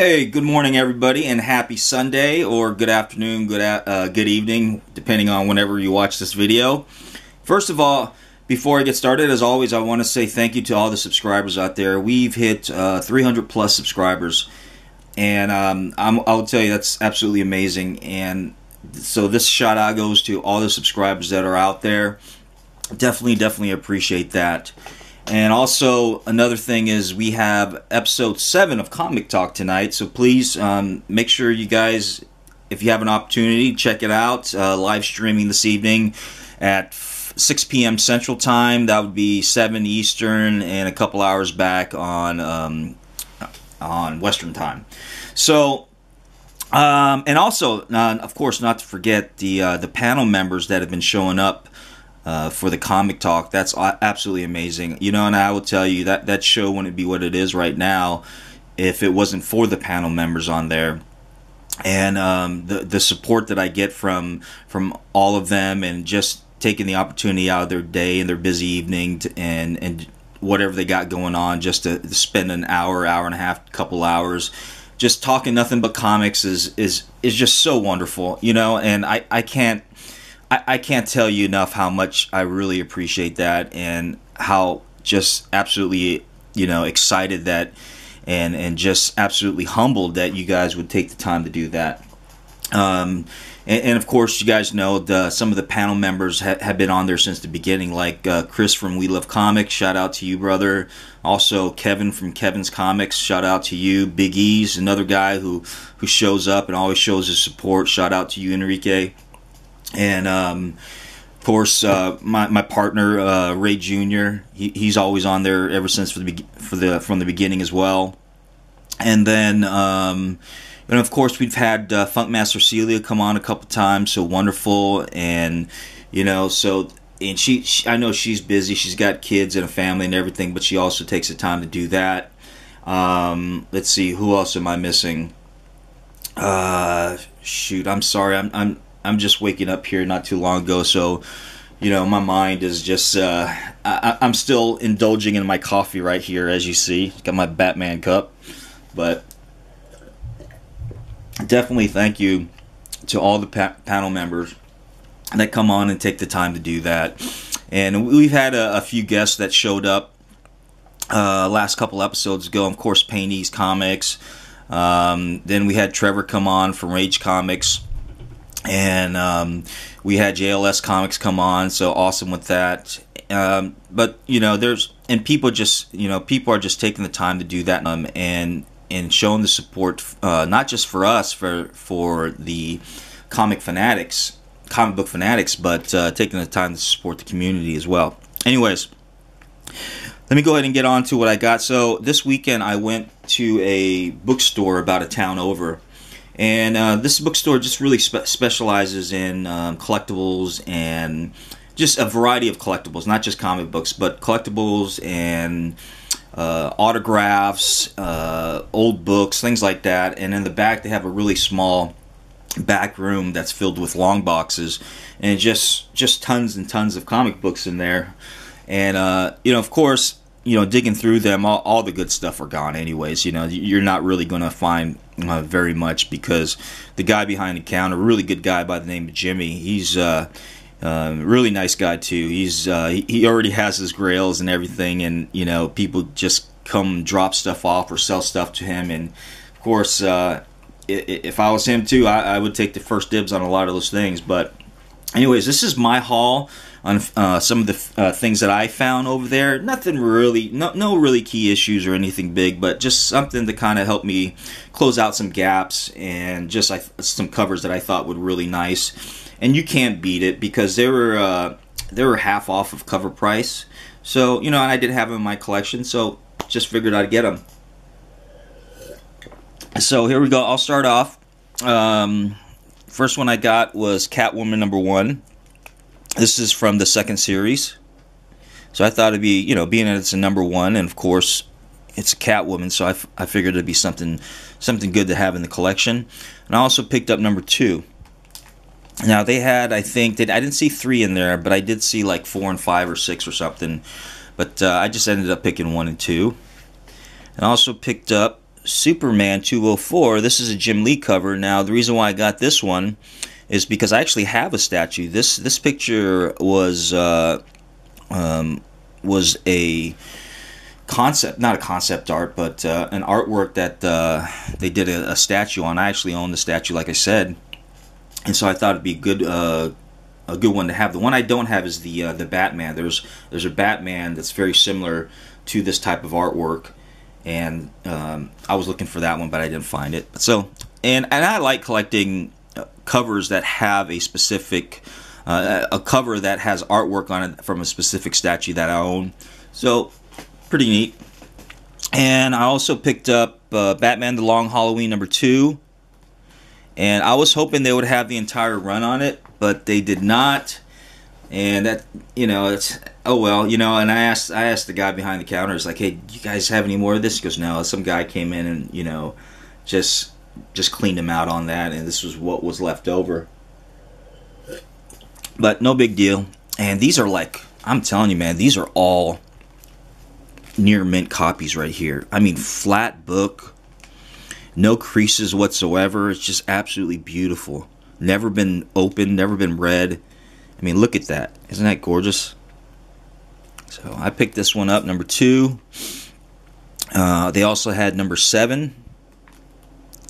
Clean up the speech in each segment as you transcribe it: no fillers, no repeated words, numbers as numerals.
Hey, good morning, everybody, and happy Sunday, or good afternoon, good evening, depending on whenever you watch this video. First of all, before I get started, as always, I want to say thank you to all the subscribers out there. We've hit 300 plus subscribers, and I'll tell you that's absolutely amazing. And so this shout out goes to all the subscribers that are out there. Definitely appreciate that. And also, another thing is we have episode 7 of Comic Talk tonight, so please make sure you guys, if you have an opportunity, check it out. Live streaming this evening at 6 p.m. Central Time. That would be 7 Eastern, and a couple hours back on Western Time. So, and also, of course, not to forget the panel members that have been showing up for the Comic Talk. That's absolutely amazing. You know, and I will tell you that show wouldn't be what it is right now if it wasn't for the panel members on there. And the support that I get from all of them, and just taking the opportunity out of their day and their busy evening and whatever they got going on, just to spend an hour and a half, couple hours just talking nothing but comics is just so wonderful, you know. And I can't tell you enough how much I really appreciate that, and how just absolutely, you know, excited that and just absolutely humbled that you guys would take the time to do that. And of course, you guys know some of the panel members have been on there since the beginning, like Chris from We Love Comics. Shout out to you, brother. Also, Kevin from Kevin's Comics. Shout out to you. Big E's, another guy who shows up and always shows his support. Shout out to you, Enrique. And of course, my partner Ray Jr. He's always on there ever since from the beginning as well. And then and of course, we've had Funkmaster Celia come on a couple times. So wonderful. And you know, so and she I know she's busy. She's got kids and a family and everything, but she also takes the time to do that. Let's see, who else am I missing? Shoot, I'm sorry. I'm just waking up here not too long ago, so you know, my mind is just I'm still indulging in my coffee right here, as you see. Got my Batman cup. But definitely thank you to all the panel members that come on and take the time to do that. And we've had a few guests that showed up last couple episodes ago. Of course, Payne's Comics. Then we had Trevor come on from Rage Comics. And we had JLS Comics come on, so awesome with that. But you know, people are just taking the time to do that, and showing the support, not just for us, for the comic book fanatics, but taking the time to support the community as well. Anyways, let me go ahead and get on to what I got. So this weekend I went to a bookstore about a town over. And this bookstore just really specializes in collectibles, and just a variety of collectibles, not just comic books, but collectibles and autographs, old books, things like that. And in the back, they have a really small back room that's filled with long boxes, and just tons and tons of comic books in there. And you know, of course, you know, digging through them, all the good stuff are gone anyways. You know, you're not really going to find very much, because the guy behind the counter, a really good guy by the name of Jimmy, he's really nice guy too. He already has his grails and everything, and you know, people just come drop stuff off or sell stuff to him. And of course, if I was him too, I would take the first dibs on a lot of those things. But anyways, this is my haul on some of the things that I found over there. Nothing really, no really key issues or anything big, but just something to kind of help me close out some gaps, and just some covers that I thought would really nice. And you can't beat it, because they were half off of cover price. So you know, and I did have them in my collection, so just figured I'd get them. So here we go. I'll start off. First one I got was Catwoman #1. This is from the second series, so I thought it'd be, you know, being that it's a #1, and of course it's a Catwoman, so I figured it'd be something good to have in the collection. And I also picked up #2. Now they had, I think I didn't see 3 in there, but I did see like 4 and 5 or 6 or something. But I just ended up picking 1 and 2. And I also picked up Superman 204. This is a Jim Lee cover. Now, the reason why I got this one is because I actually have a statue. This picture was a concept, not a concept art, but an artwork that they did a statue on. I actually own the statue, like I said, and so I thought it'd be a good one to have. The one I don't have is the Batman. There's a Batman that's very similar to this type of artwork, and I was looking for that one, but I didn't find it. So, and I like collecting covers that have a specific a cover that has artwork on it from a specific statue that I own. So, pretty neat. And I also picked up Batman: The Long Halloween #2. And I was hoping they would have the entire run on it, but they did not. And that, you know, it's, oh well, you know. And I asked the guy behind the counter, it's like, hey, do you guys have any more of this? He goes, no. Some guy came in and, you know, just cleaned him out on that, and this was what was left over. But no big deal. And these are like, I'm telling you, man, these are all near mint copies right here. I mean, flat book. No creases whatsoever. It's just absolutely beautiful. Never been opened, never been read. I mean, look at that. Isn't that gorgeous? So I picked this one up, #2. They also had #7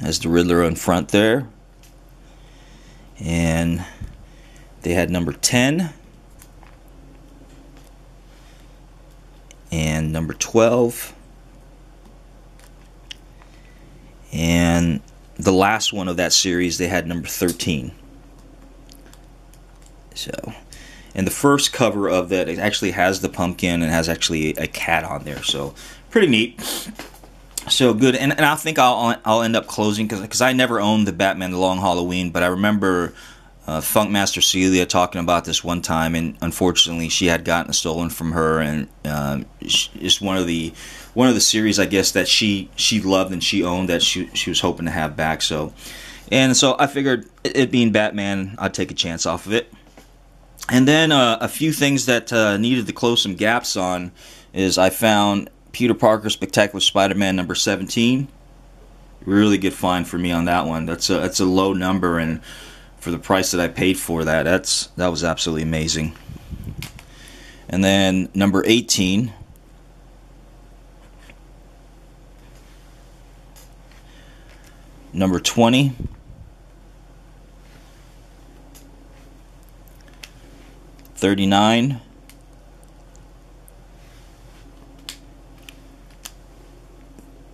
as the Riddler in front there. And they had #10 and #12. And the last one of that series, they had #13. So, and the first cover of that, it actually has the pumpkin and has actually a cat on there. So, pretty neat. So good. And I think I'll end up closing because I never owned the Batman: The Long Halloween, but I remember Funkmaster Celia talking about this one time, and unfortunately she had gotten it stolen from her, and it's one of the series, I guess, that she loved and she owned that she was hoping to have back. So I figured, it being Batman, I'd take a chance off of it. And then a few things that needed to close some gaps on is I found Peter Parker Spectacular Spider-Man #17. Really good find for me on that one. That's a low number, and for the price that I paid for that, that was absolutely amazing. And then #18. #20. #39.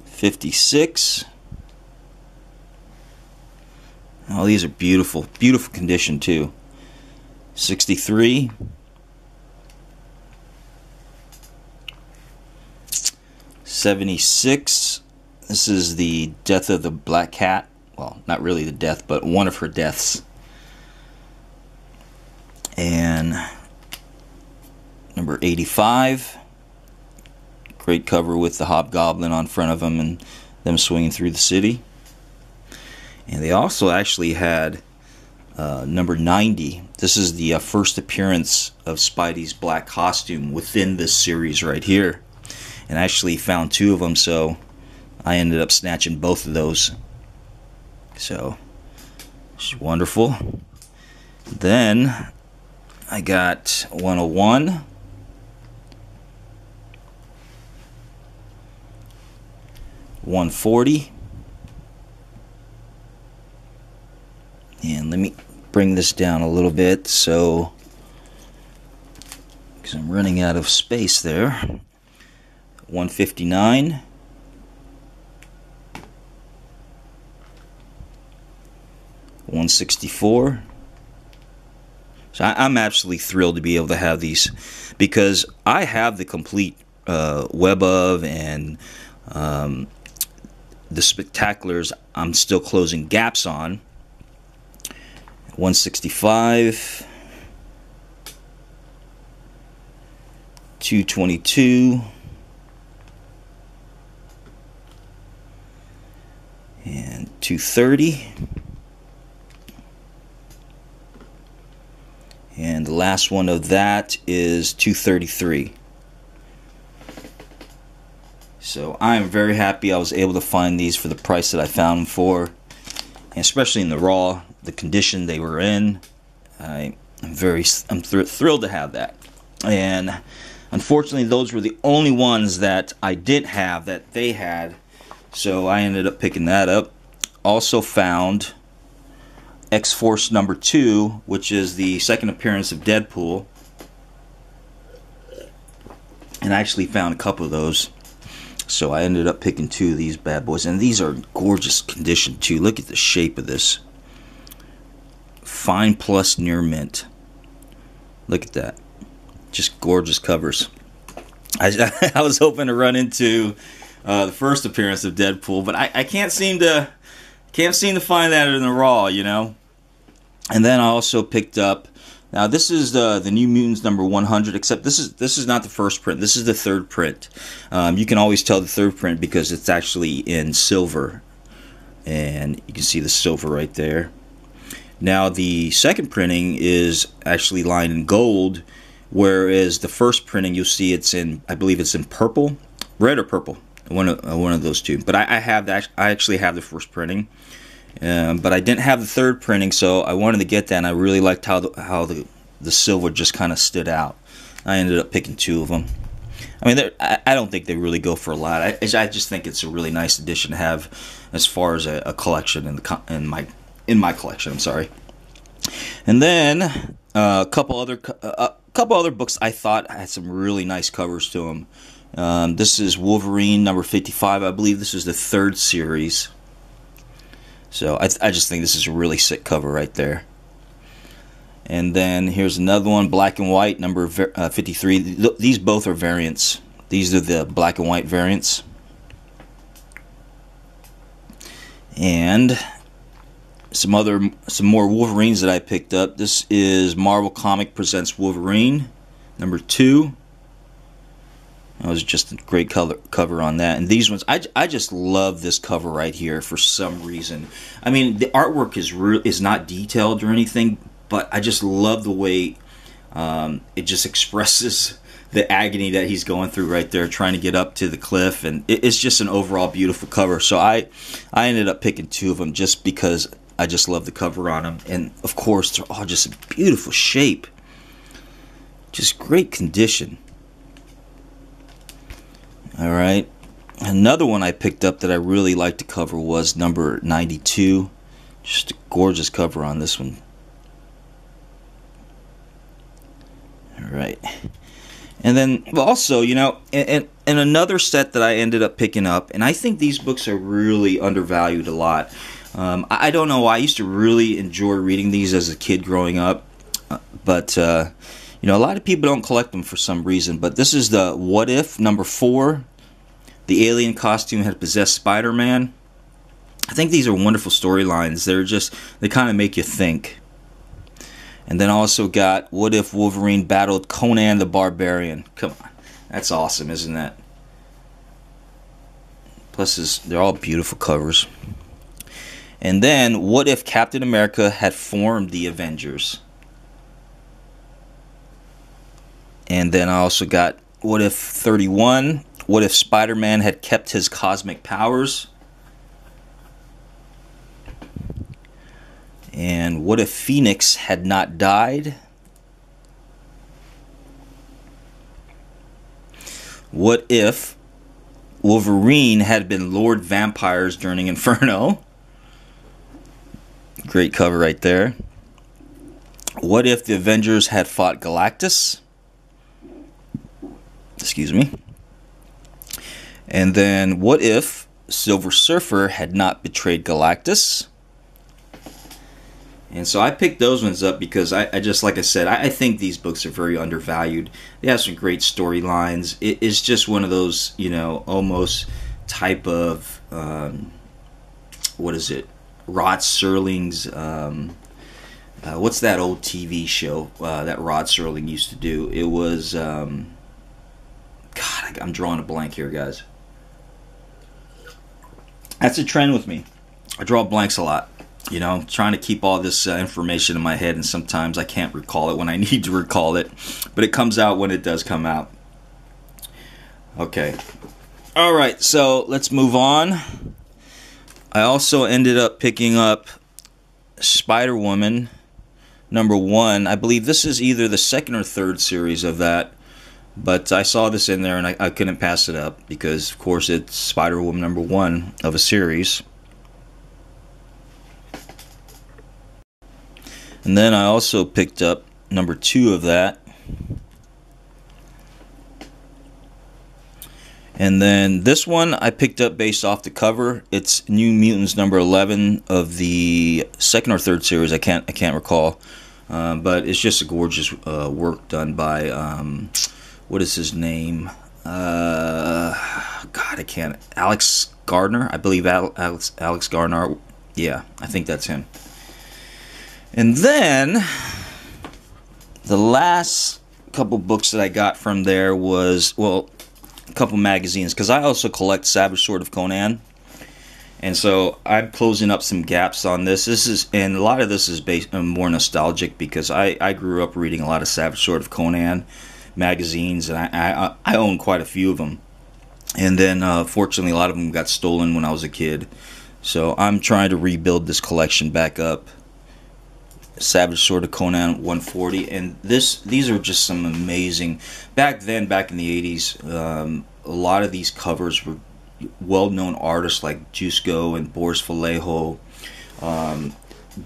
#56. Oh, these are beautiful, beautiful condition too. #63. #76. This is the death of the Black Cat. Well, not really the death, but one of her deaths. And #85. Great cover with the Hobgoblin on front of them and them swinging through the city. And they also actually had #90. This is the first appearance of Spidey's black costume within this series right here. And I actually found 2 of them, so I ended up snatching both of those. So, it's wonderful. Then I got 101. #140. And let me bring this down a little bit, so, because I'm running out of space there. #159. #164. So I'm absolutely thrilled to be able to have these, because I have the complete Web of and the Spectaculars I'm still closing gaps on. #165. 222. And 230. And the last one of that is 233. So I am very happy I was able to find these for the price that I found them for, and especially in the raw, the condition they were in. I'm thrilled to have that. And unfortunately, those were the only ones that I didn't have that they had, so I ended up picking that up. Also found X-Force number 2, which is the second appearance of Deadpool, and I actually found a couple of those, so I ended up picking 2 of these bad boys. And these are gorgeous condition too. Look at the shape of this. Fine plus near mint. Look at that. Just gorgeous covers. I was hoping to run into the first appearance of Deadpool, but I can't seem to find that in the raw, you know. And then I also picked up. Now this is the New Mutants number 100, except this is not the first print. This is the third print. You can always tell the third print because it's actually in silver, and you can see the silver right there. Now the second printing is actually lined in gold, whereas the first printing you'll see it's in, I believe it's in purple, red or purple, one of those two. But I have that. I actually have the first printing, but I didn't have the third printing, so I wanted to get that. And I really liked how the silver just kind of stood out. I ended up picking 2 of them. I mean, I don't think they really go for a lot. I just think it's a really nice addition to have as far as a collection in my collection. I'm sorry. And then a couple other books I thought had some really nice covers to them. This is Wolverine number 55. I believe this is the 3rd series. So I just think this is a really sick cover right there. And then here's another one, Black and White number 53. These both are variants. These are the black and white variants. And some more Wolverines that I picked up. This is Marvel Comic Presents Wolverine number 2. That was just a great cover on that. And these ones, I just love this cover right here for some reason. I mean, the artwork is not detailed or anything, but I just love the way it just expresses the agony that he's going through right there, trying to get up to the cliff. And it's just an overall beautiful cover. So I ended up picking 2 of them just because I just love the cover on them. And of course, they're all just in beautiful shape. Just great condition. Alright. Another one I picked up that I really liked to cover was number 92. Just a gorgeous cover on this one. Alright. And then also, you know, and another set that I ended up picking up, and I think these books are really undervalued a lot. I don't know why. I used to really enjoy reading these as a kid growing up, but you know, a lot of people don't collect them for some reason. But this is the What If number 4. The alien costume had possessed Spider-Man. I think these are wonderful storylines. They kind of make you think. And then also got What If Wolverine battled Conan the Barbarian. Come on, that's awesome, isn't that? Plus, they're all beautiful covers. And then, What If Captain America had formed the Avengers? And then I also got What If 31. What if Spider-Man had kept his cosmic powers? And what if Phoenix had not died? What if Wolverine had been Lord Vampires during Inferno? Great cover right there. What if the Avengers had fought Galactus? Excuse me. And then what if Silver Surfer had not betrayed Galactus? And so I picked those ones up because I just, like I said, I think these books are very undervalued. They have some great storylines. It's just one of those, you know, almost type of, what is it? Rod Serling's, what's that old TV show that Rod Serling used to do? It was, God, I'm drawing a blank here, guys. That's a trend with me. I draw blanks a lot. You know, trying to keep all this information in my head, and sometimes I can't recall it when I need to recall it. But it comes out when it does come out. Okay. Alright, so let's move on. I also ended up picking up Spider-Woman #1. I believe this is either the second or third series of that. But I saw this in there and I couldn't pass it up because, of course, it's Spider-Woman #1 of a series. And then I also picked up #2 of that. And then this one I picked up based off the cover. It's New Mutants #11 of the second or third series. I can't recall, but it's just a gorgeous work done by what is his name? God, I can't. Alex Gardner, I believe. Alex Gardner. Yeah, I think that's him. And then the last couple books that I got from there was, well, a couple magazines, because I also collect Savage Sword of Conan, and so I'm closing up some gaps on this. And a lot of this is based on more nostalgic because I grew up reading a lot of Savage Sword of Conan magazines, and I own quite a few of them. And then fortunately a lot of them got stolen when I was a kid, so I'm trying to rebuild this collection back up. Savage Sword of Conan 140, and these are just some amazing. Back then, back in the 80s, a lot of these covers were well-known artists like Jusco and Boris Vallejo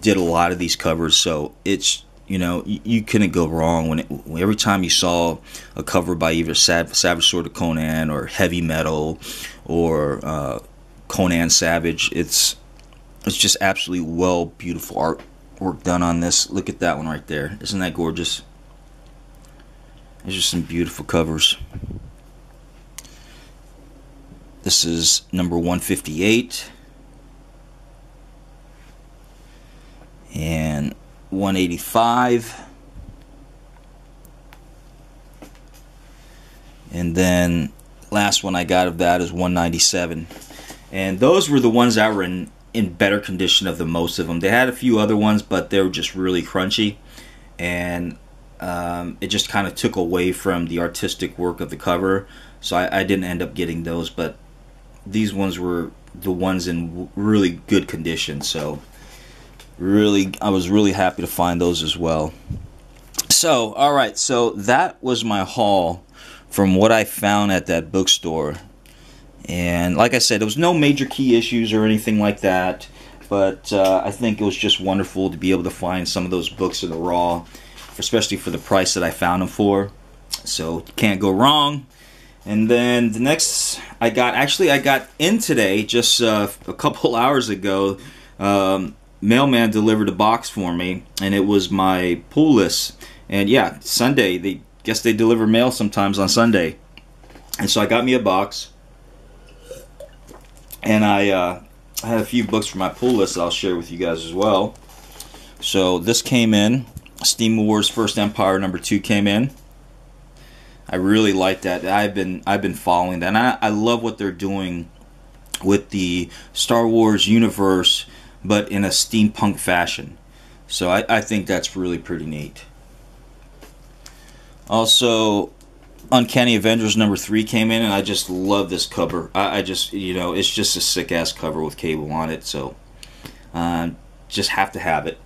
did a lot of these covers, so it's, you know, you couldn't go wrong when every time you saw a cover by either Savage Sword of Conan or Heavy Metal or Conan Savage. It's just absolutely beautiful artwork done on this. Look at that one right there. Isn't that gorgeous? There's just some beautiful covers. This is number 158 and 185, and then last one I got of that is 197. And those were the ones that were in better condition of the most of them. They had a few other ones, but they were just really crunchy, and it just kind of took away from the artistic work of the cover, so I didn't end up getting those. But these ones were the ones in really good condition, so I was really happy to find those as well. So alright, so that was my haul from what I found at that bookstore. And like I said, there was no major key issues or anything like that, but I think it was just wonderful to be able to find some of those books in the raw, especially for the price that I found them for. So you can't go wrong. And then the next I got in today, just a couple hours ago. Mailman delivered a box for me, and it was my pull list. And yeah, Sunday, guess they deliver mail sometimes on Sunday. And so I got me a box, and I had a few books for my pull list that I'll share with you guys as well. So this came in. Steam Wars First Empire #2 came in. I really like that. I've been following that, and I love what they're doing with the Star Wars universe, but in a steampunk fashion. So I think that's really pretty neat. Also, Uncanny Avengers #3 came in, and I just love this cover. I just, you know, it's just a sick ass cover with Cable on it, so just have to have it.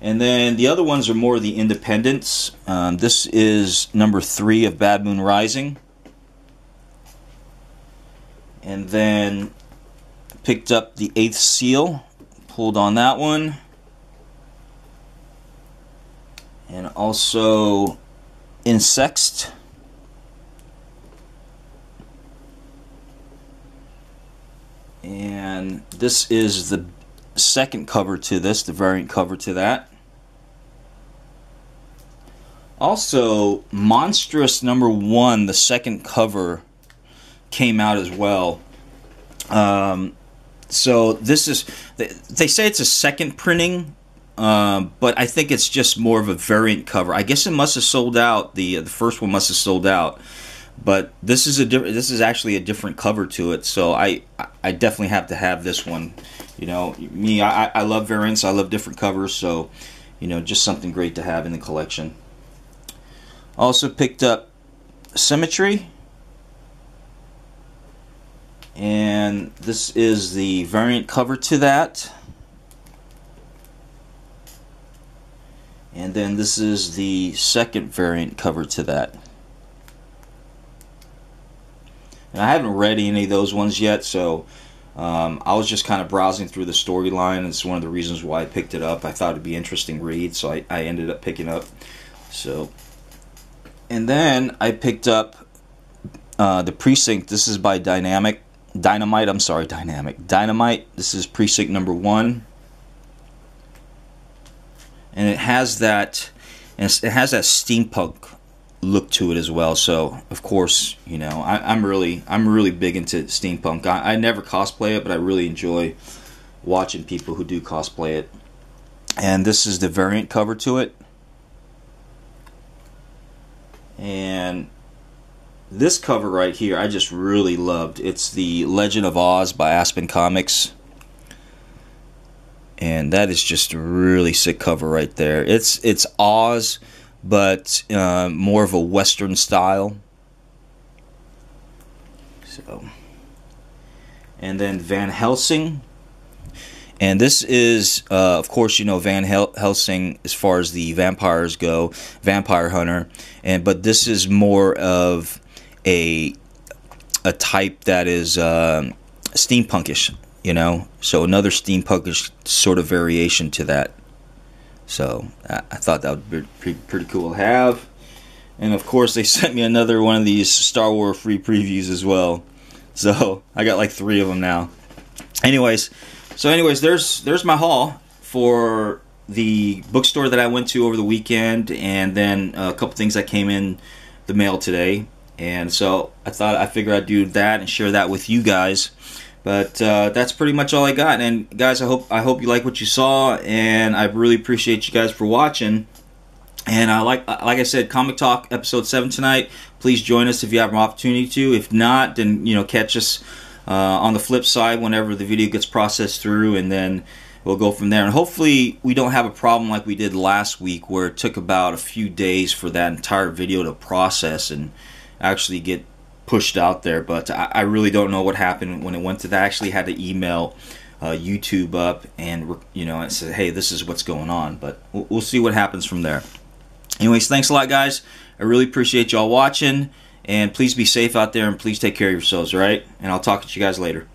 And then the other ones are more the independents. This is #3 of Bad Moon Rising. And then picked up the 8th Seal, pulled on that one. And also Insext. And this is the second cover to this, the variant cover to that. Also, Monstrous #1, the second cover, came out as well. So this is, they say it's a second printing, but I think it's just more of a variant cover. I guess it must have sold out. The first one must have sold out, but this is actually a different cover to it. So I definitely have to have this one. You know, me, I love variants. I love different covers. So, you know, just something great to have in the collection. Also picked up Symmetry. And this is the variant cover to that. And then this is the second variant cover to that. And I haven't read any of those ones yet, so I was just kind of browsing through the storyline. It's one of the reasons why I picked it up. I thought it'd be an interesting read, so I ended up picking up. So, and then I picked up the Precinct. This is by Dynamite. This is Precinct number 1. And it has that steampunk look to it as well. So of course, you know, I'm really big into steampunk. I never cosplay it, but I really enjoy watching people who do cosplay it. And this is the variant cover to it. And this cover right here, I just really loved. It's the Legend of Oz by Aspen Comics. And that is just a really sick cover right there. It's Oz, but more of a Western style. So, and then Van Helsing, and this is, of course, you know Van Helsing as far as the vampires go, Vampire Hunter, but this is more of a type that is steampunkish. You know, so another steampunkish sort of variation to that. So I thought that would be pretty cool to have. And of course, they sent me another one of these Star Wars free previews as well. So I got like 3 of them now. Anyways, there's my haul for the bookstore that I went to over the weekend, and then a couple things that came in the mail today. And so I figured I'd do that and share that with you guys. But that's pretty much all I got. And guys, I hope you like what you saw, and I really appreciate you guys for watching. And like I said, Comic Talk episode 7 tonight. Please join us if you have an opportunity to. If not, then catch us on the flip side whenever the video gets processed through, and then we'll go from there. And hopefully we don't have a problem like we did last week, where it took about a few days for that entire video to process and actually get pushed out there. But I really don't know what happened when it went to that. I actually had to email YouTube up and and said, hey, this is what's going on. But we'll see what happens from there. Anyways, thanks a lot, guys. I really appreciate y'all watching, and please be safe out there, and please take care of yourselves, all right? And I'll talk to you guys later.